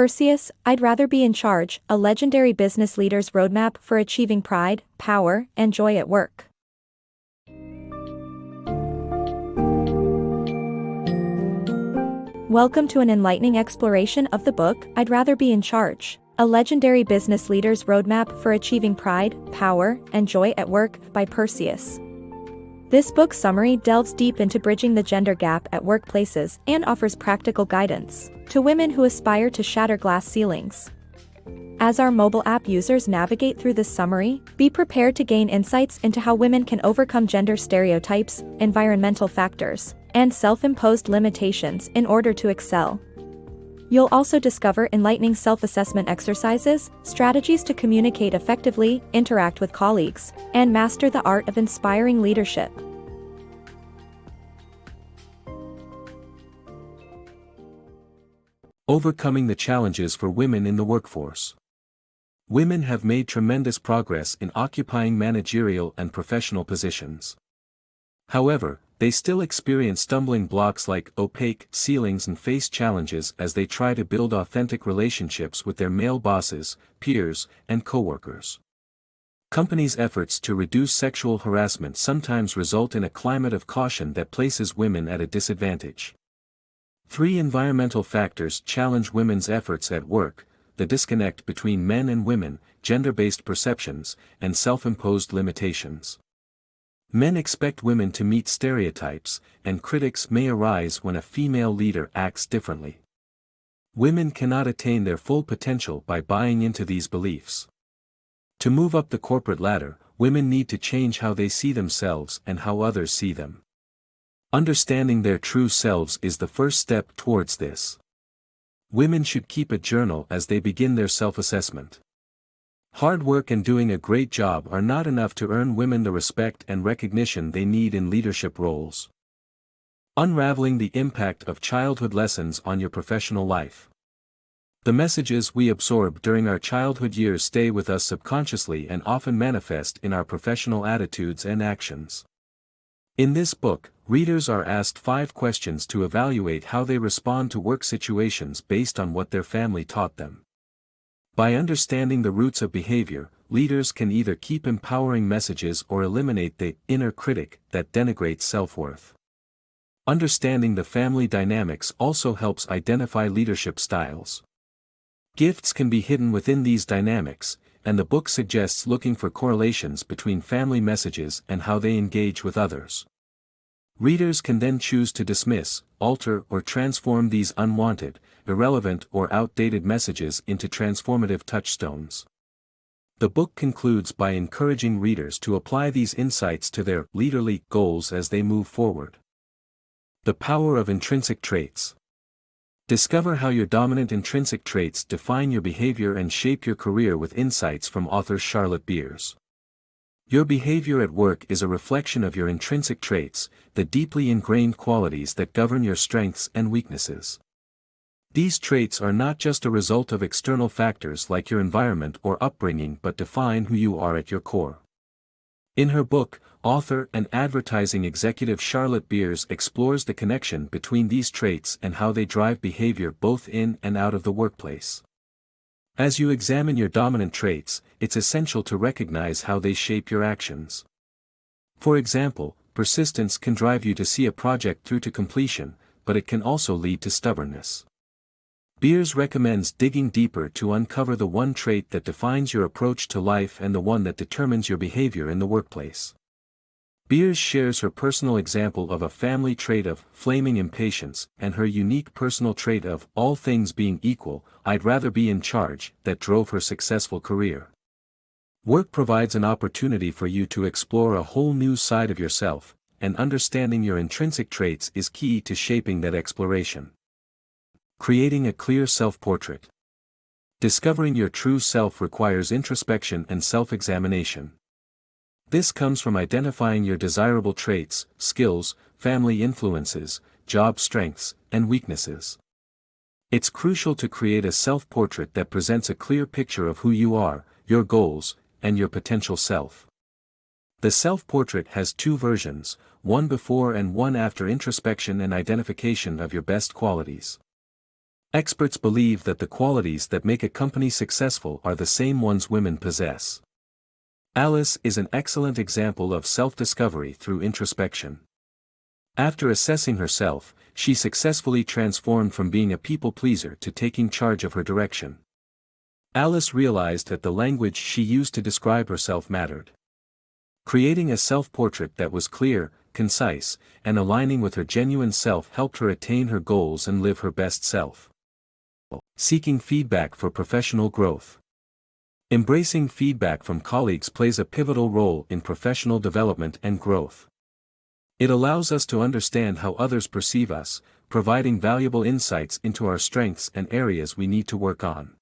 Perseus, I'd Rather Be in Charge, a legendary business leader's roadmap for achieving pride, power, and joy at work. Welcome to an enlightening exploration of the book, I'd Rather Be in Charge, a legendary business leader's roadmap for achieving pride, power, and joy at work by Perseus. This book summary delves deep into bridging the gender gap at workplaces and offers practical guidance to women who aspire to shatter glass ceilings. As our mobile app users navigate through this summary, be prepared to gain insights into how women can overcome gender stereotypes, environmental factors, and self-imposed limitations in order to excel. You'll also discover enlightening self-assessment exercises, strategies to communicate effectively, interact with colleagues, and master the art of inspiring leadership. Overcoming the challenges for women in the workforce. Women have made tremendous progress in occupying managerial and professional positions. However, they still experience stumbling blocks like opaque ceilings and face challenges as they try to build authentic relationships with their male bosses, peers, and coworkers. Companies' efforts to reduce sexual harassment sometimes result in a climate of caution that places women at a disadvantage. 3 environmental factors challenge women's efforts at work: the disconnect between men and women, gender-based perceptions, and self-imposed limitations. Men expect women to meet stereotypes, and critics may arise when a female leader acts differently. Women cannot attain their full potential by buying into these beliefs. To move up the corporate ladder, women need to change how they see themselves and how others see them. Understanding their true selves is the first step towards this. Women should keep a journal as they begin their self-assessment. Hard work and doing a great job are not enough to earn women the respect and recognition they need in leadership roles. Unraveling the impact of childhood lessons on your professional life. The messages we absorb during our childhood years stay with us subconsciously and often manifest in our professional attitudes and actions. In this book, readers are asked 5 questions to evaluate how they respond to work situations based on what their family taught them. By understanding the roots of behavior, leaders can either keep empowering messages or eliminate the inner critic that denigrates self-worth. Understanding the family dynamics also helps identify leadership styles. Gifts can be hidden within these dynamics, and the book suggests looking for correlations between family messages and how they engage with others. Readers can then choose to dismiss, alter, or transform these unwanted, irrelevant, or outdated messages into transformative touchstones. The book concludes by encouraging readers to apply these insights to their leaderly goals as they move forward. The power of intrinsic traits. Discover how your dominant intrinsic traits define your behavior and shape your career with insights from author Charlotte Beers. Your behavior at work is a reflection of your intrinsic traits, the deeply ingrained qualities that govern your strengths and weaknesses. These traits are not just a result of external factors like your environment or upbringing but define who you are at your core. In her book, author and advertising executive Charlotte Beers explores the connection between these traits and how they drive behavior both in and out of the workplace. As you examine your dominant traits, it's essential to recognize how they shape your actions. For example, persistence can drive you to see a project through to completion, but it can also lead to stubbornness. Beers recommends digging deeper to uncover the one trait that defines your approach to life and the one that determines your behavior in the workplace. Beers shares her personal example of a family trait of flaming impatience and her unique personal trait of all things being equal, I'd rather be in charge, that drove her successful career. Work provides an opportunity for you to explore a whole new side of yourself, and understanding your intrinsic traits is key to shaping that exploration. Creating a clear self-portrait. Discovering your true self requires introspection and self-examination. This comes from identifying your desirable traits, skills, family influences, job strengths, and weaknesses. It's crucial to create a self-portrait that presents a clear picture of who you are, your goals, and your potential self. The self-portrait has 2 versions, one before and one after introspection and identification of your best qualities. Experts believe that the qualities that make a company successful are the same ones women possess. Alice is an excellent example of self-discovery through introspection. After assessing herself, she successfully transformed from being a people-pleaser to taking charge of her direction. Alice realized that the language she used to describe herself mattered. Creating a self-portrait that was clear, concise, and aligning with her genuine self helped her attain her goals and live her best self. Seeking feedback for professional growth. Embracing feedback from colleagues plays a pivotal role in professional development and growth. It allows us to understand how others perceive us, providing valuable insights into our strengths and areas we need to work on.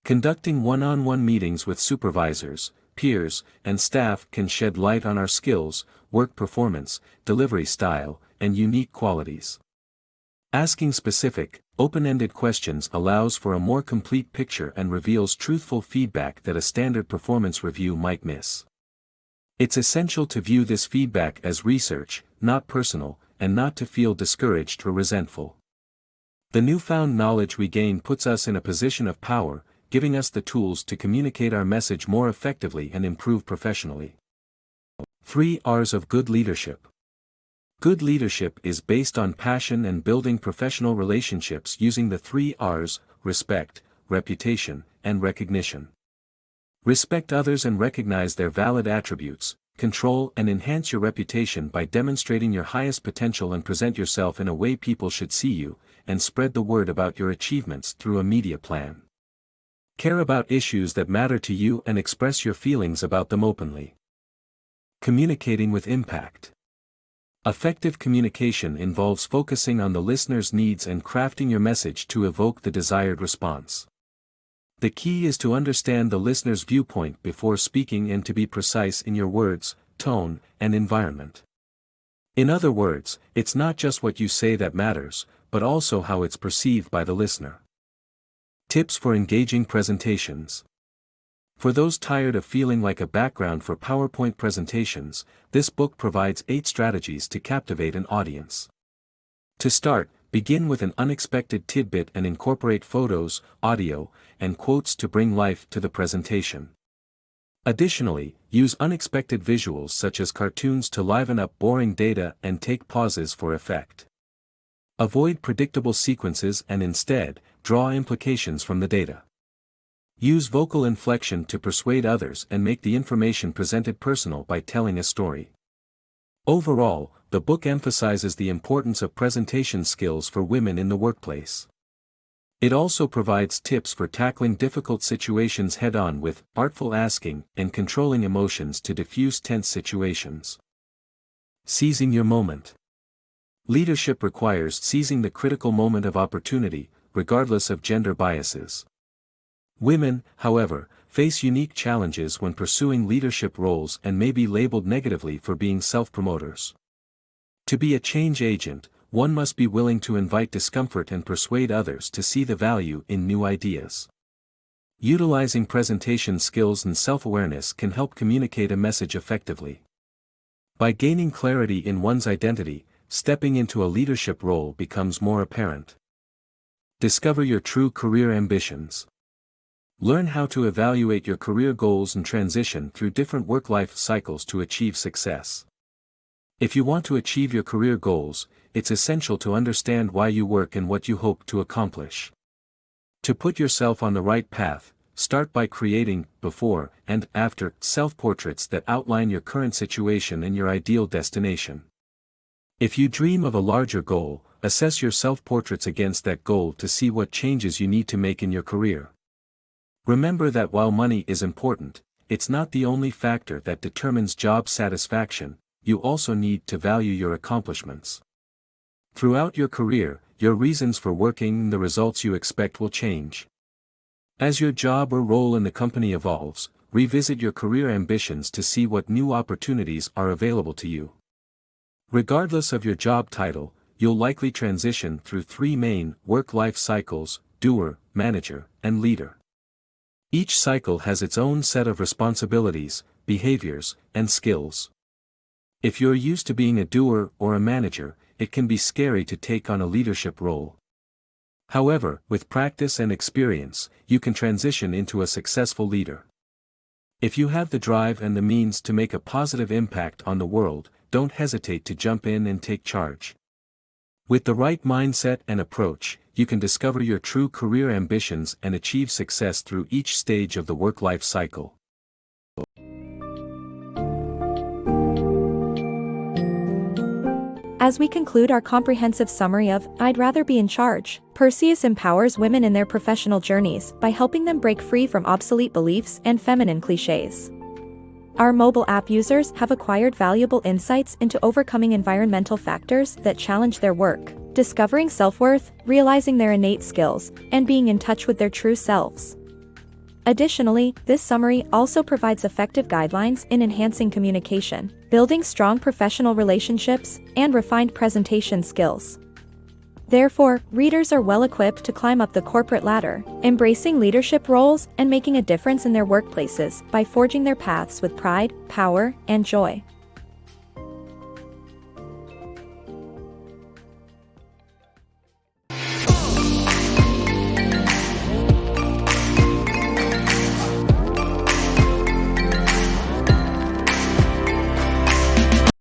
Conducting one-on-one meetings with supervisors, peers, and staff can shed light on our skills, work performance, delivery style, and unique qualities. Asking specific, open-ended questions allows for a more complete picture and reveals truthful feedback that a standard performance review might miss. It's essential to view this feedback as research, not personal, and not to feel discouraged or resentful. The newfound knowledge we gain puts us in a position of power, giving us the tools to communicate our message more effectively and improve professionally. 3 R's of good leadership. Good leadership is based on passion and building professional relationships using the 3 R's: respect, reputation, and recognition. Respect others and recognize their valid attributes, control and enhance your reputation by demonstrating your highest potential and present yourself in a way people should see you, and spread the word about your achievements through a media plan. Care about issues that matter to you and express your feelings about them openly. Communicating with impact. Effective communication involves focusing on the listener's needs and crafting your message to evoke the desired response. The key is to understand the listener's viewpoint before speaking and to be precise in your words, tone, and environment. In other words, it's not just what you say that matters, but also how it's perceived by the listener. Tips for engaging presentations. For those tired of feeling like a background for PowerPoint presentations, this book provides 8 strategies to captivate an audience. To start, begin with an unexpected tidbit and incorporate photos, audio, and quotes to bring life to the presentation. Additionally, use unexpected visuals such as cartoons to liven up boring data and take pauses for effect. Avoid predictable sequences and instead, draw implications from the data. Use vocal inflection to persuade others and make the information presented personal by telling a story. Overall, the book emphasizes the importance of presentation skills for women in the workplace. It also provides tips for tackling difficult situations head-on with artful asking and controlling emotions to diffuse tense situations. Seizing your moment. Leadership requires seizing the critical moment of opportunity, regardless of gender biases. Women, however, face unique challenges when pursuing leadership roles and may be labeled negatively for being self-promoters. To be a change agent, one must be willing to invite discomfort and persuade others to see the value in new ideas. Utilizing presentation skills and self-awareness can help communicate a message effectively. By gaining clarity in one's identity, stepping into a leadership role becomes more apparent. Discover your true career ambitions. Learn how to evaluate your career goals and transition through different work-life cycles to achieve success. If you want to achieve your career goals, it's essential to understand why you work and what you hope to accomplish. To put yourself on the right path, start by creating before and after self-portraits that outline your current situation and your ideal destination. If you dream of a larger goal, assess your self-portraits against that goal to see what changes you need to make in your career. Remember that while money is important, it's not the only factor that determines job satisfaction. You also need to value your accomplishments. Throughout your career, your reasons for working and the results you expect will change. As your job or role in the company evolves, revisit your career ambitions to see what new opportunities are available to you. Regardless of your job title, you'll likely transition through 3 main work-life cycles: doer, manager, and leader. Each cycle has its own set of responsibilities, behaviors, and skills. If you're used to being a doer or a manager, it can be scary to take on a leadership role. However, with practice and experience, you can transition into a successful leader. If you have the drive and the means to make a positive impact on the world, don't hesitate to jump in and take charge. With the right mindset and approach, you can discover your true career ambitions and achieve success through each stage of the work-life cycle. As we conclude our comprehensive summary of I'd Rather Be in Charge, Perseus empowers women in their professional journeys by helping them break free from obsolete beliefs and feminine cliches. Our mobile app users have acquired valuable insights into overcoming environmental factors that challenge their work, discovering self-worth, realizing their innate skills, and being in touch with their true selves. Additionally, this summary also provides effective guidelines in enhancing communication, building strong professional relationships, and refined presentation skills. Therefore, readers are well equipped to climb up the corporate ladder, embracing leadership roles and making a difference in their workplaces by forging their paths with pride, power, and joy.